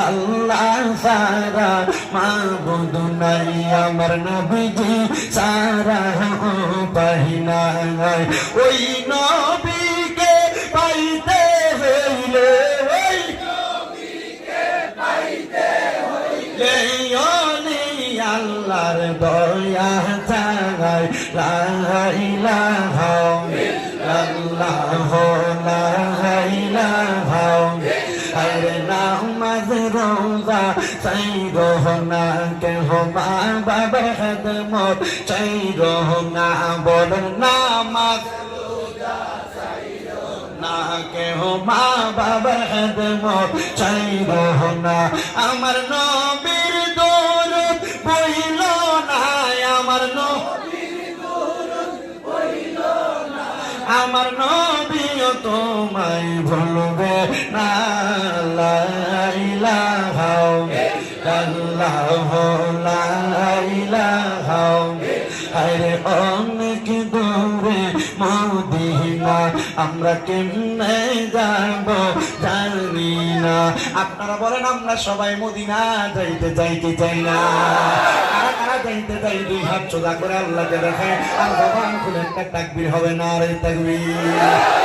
আল্লাহ সারা মাবুদ নাই আমার নবীজি সারা উপায় নাই ওই নবীকে পাইতে হইলে ওই নবীকে পাইতে হইলে আল্লাহর দয়া চাই লা ইলাহা ইল্লাল্লাহ লা ইলাহা আরে নামাজ রোজা চাই রহনা কেহ মা বাবার খেদমত চাই রহনা বলেন নামাজ রোজা চাই রহনা কেহ মা বাবার খেদমত চাই রহনা আমার নবীর দরুদ বইল না আমার নবীর দরুদ বইল না আমার নবীও তোমায় ভুলবে না লা ইলাহা ইল্লাল্লাহ লা ইলাহা আরে অনেক দূরে মদিনা আমরা কেমনে যাব জানি না আপনারা বলেন আমরা সবাই মদিনা যাইতে চাই না কারা কারা যাইতে চাই দুই হাত সোজা করে আল্লাহকে দেখায় আর জবান খুলে একটা তাকবীর হবে না রে তাকবীর